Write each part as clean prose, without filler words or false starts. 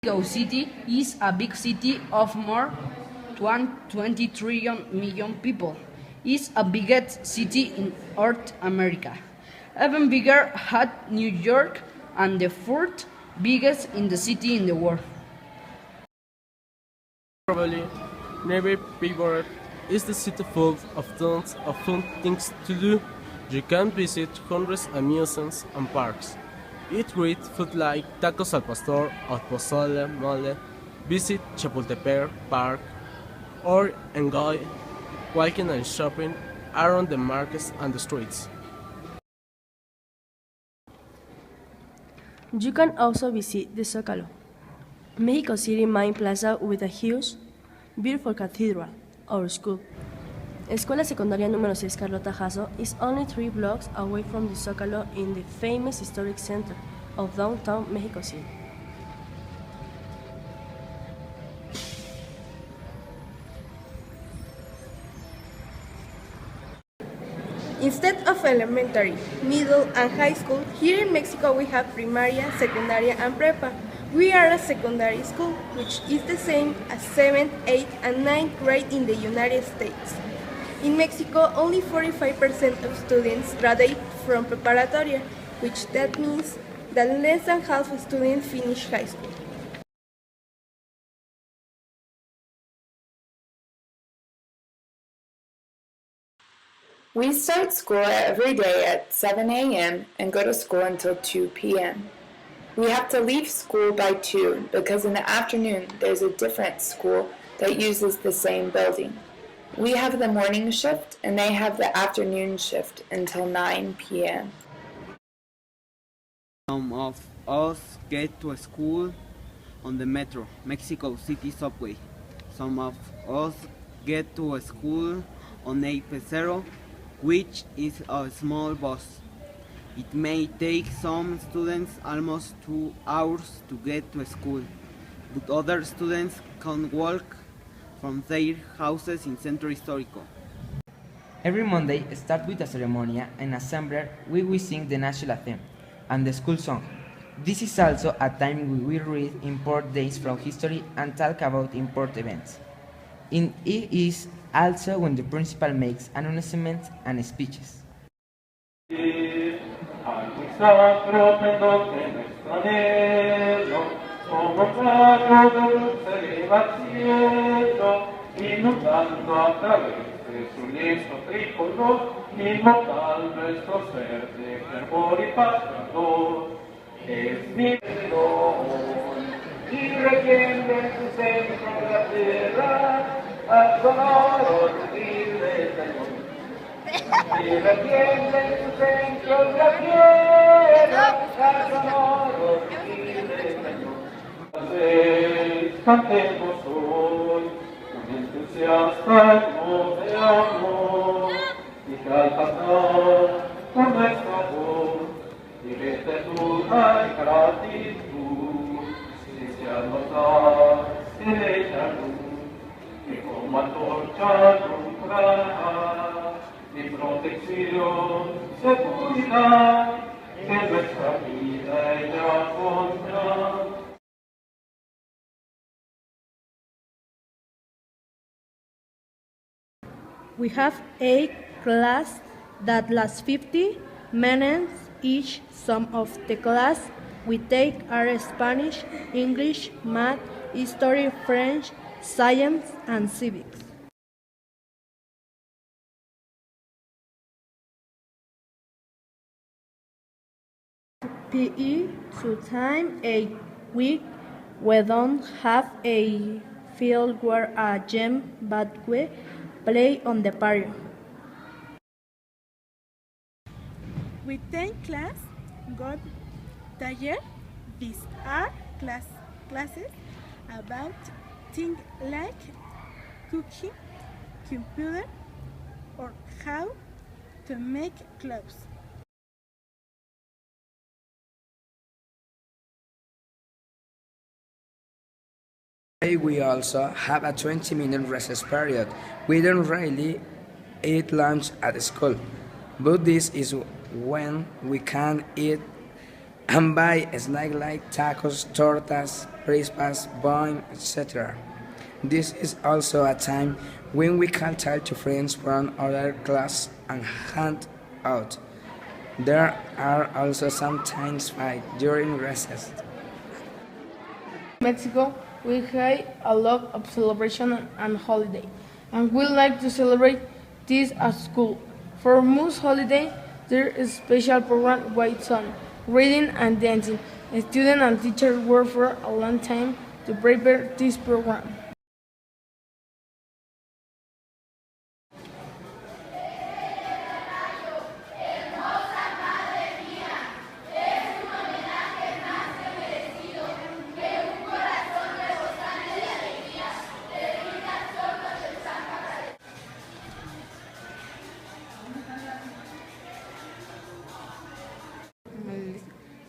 Mexico City is a big city of more than 23 million people. It's a biggest city in North America. Even bigger had New York and the fourth biggest in the city in the world. Probably never favorite is the city full of tons of fun things to do. You can visit hundreds of museums and parks. Eat great food like tacos al pastor or pozole, mole, visit Chapultepec Park, or enjoy walking and shopping around the markets and the streets. You can also visit the Zócalo, Mexico City main plaza with a huge, beautiful cathedral, our school. Escuela Secundaria número 6 Carlota Jaso is only 3 blocks away from the Zócalo in the famous historic center of downtown Mexico City. Instead of elementary, middle, and high school, here in Mexico we have primaria, secundaria, and prepa. We are a secondary school, which is the same as 7th, 8th, and 9th grade in the United States. In Mexico, only 45% of students graduate from preparatoria, which that means that less than half of students finish high school. We start school every day at 7 a.m. and go to school until 2 p.m. We have to leave school by 2 because in the afternoon there's a different school that uses the same building. We have the morning shift and they have the afternoon shift until 9 p.m. Some of us get to school on the metro, Mexico City subway. Some of us get to school on a pecero, which is a small bus. It may take some students almost 2 hours to get to school, but other students can walk from their houses in Centro Histórico. Every Monday starts with a ceremony and assembly where we sing the national anthem and the school song. This is also a time when we read important days from history and talk about important events. It is also when the principal makes announcements and speeches. Inundando a través de su lienzo tricolor, inmortal nuestro ser de fervor y pastor. Es mi Dios, y requiere en su centro de la tierra, al sonoro rugir del cañón. Y requiere en su centro de la tierra, al sonoro rugir del cañón. Cantemos hoy, con entusiasta hermoso de amor, y que al cantar con nuestra voz, y gratitud y gratitud, si se anota en ella luz, que como antorcha alumbrará, mi protección, seguridad, que nuestra vida ella pondrá. We have 8 classes that last 50 minutes each. Some of the class we take are Spanish, English, math, history, French, science, and civics. PE to time a week. We don't have a field where a gym, but we play on the patio. We take class, God taller. These are classes about things like cooking, computer, or how to make clothes. We also have a 20-minute recess period. We don't really eat lunch at school, but this is when we can eat and buy snacks like tacos, tortas, crispas, bun, etc. This is also a time when we can talk to friends from other class and hang out. There are also sometimes fights during recess. Mexico, we have a lot of celebration and holiday, and we like to celebrate this at school. For most holiday, there is special program with song, reading and dancing. Students and teachers work for a long time to prepare this program.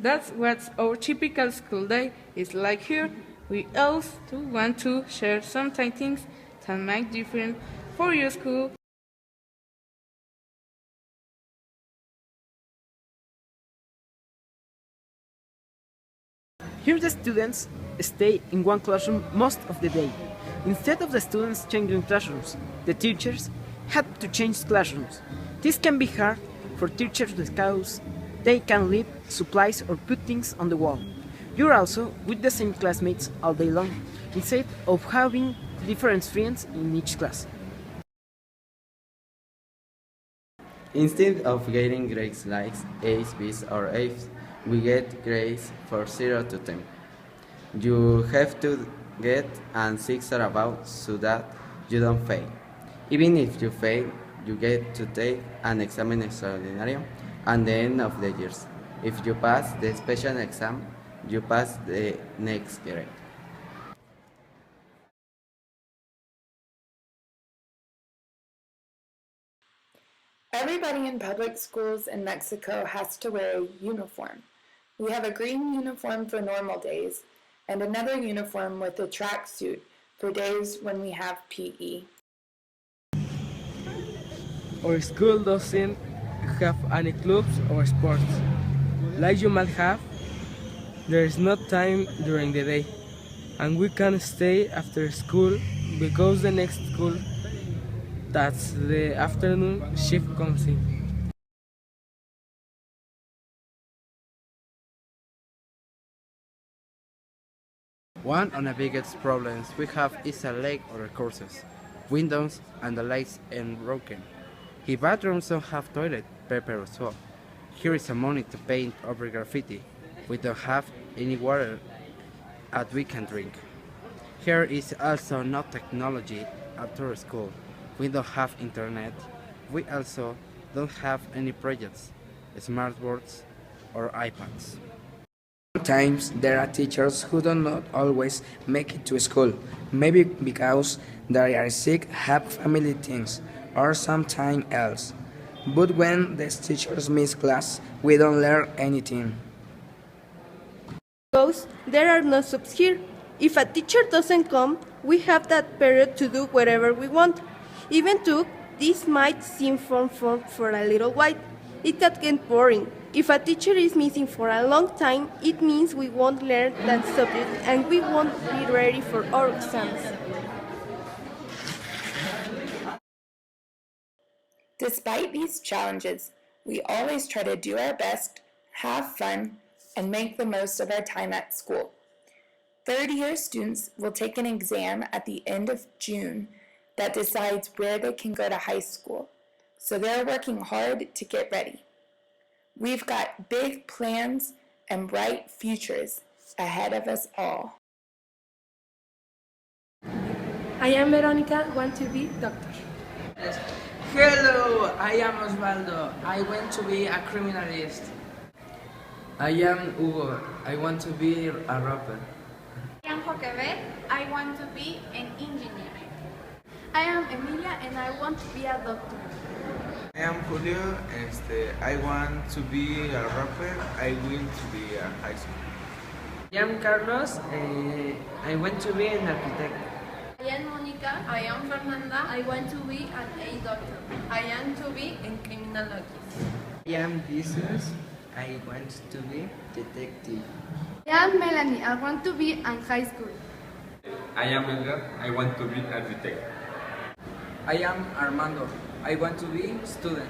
That's what our typical school day is like here. We also want to share some things that make different for your school. Here the students stay in one classroom most of the day. Instead of the students changing classrooms, the teachers had to change classrooms. This can be hard for teachers because they can leave supplies or put things on the wall. You're also with the same classmates all day long, instead of having different friends in each class. Instead of getting grades like A's, B's, or F's, we get grades for 0 to 10. You have to get an 6 or above so that you don't fail. Even if you fail, you get to take an examen extraordinario at the end of the years. If you pass the special exam, you pass the next grade. Everybody in public schools in Mexico has to wear a uniform. We have a green uniform for normal days and another uniform with a tracksuit for days when we have PE. Our school doesn't have any clubs or sports. Like you might have, there is no time during the day, and we can stay after school because the next school, that's the afternoon shift, comes in. One of the biggest problems we have is a lack of resources, windows and the lights are broken. If bathrooms don't have toilet paper as well, here is some money to paint over graffiti. We don't have any water that we can drink. Here is also no technology after school. We don't have internet. We also don't have any projects, smartboards or iPads. Sometimes there are teachers who do not always make it to school, maybe because they are sick, have family things, or something else. But when the teachers miss class, we don't learn anything. Because there are no subs here. If a teacher doesn't come, we have that period to do whatever we want. Even though this might seem fun for a little while, it can get boring. If a teacher is missing for a long time, it means we won't learn that subject and we won't be ready for our exams. Despite these challenges, we always try to do our best, have fun, and make the most of our time at school. Third-year students will take an exam at the end of June that decides where they can go to high school, so they're working hard to get ready. We've got big plans and bright futures ahead of us all. I am Veronica, want to be doctor. Hello, I am Osvaldo. I want to be a criminalist. I am Hugo. I want to be a rapper. I am Joquebed. I want to be an engineer. I am Emilia and I want to be a doctor. I am Julio. I want to be a rapper. I want to be a high school. I am Carlos. I want to be an architect. I am Monica. I am Fernanda. I want to be an A doctor. I am to be in criminology. I am Jesus. I want to be detective. I am Melanie. I want to be in high school. I am Edgar. I want to be architect. I am Armando. I want to be student.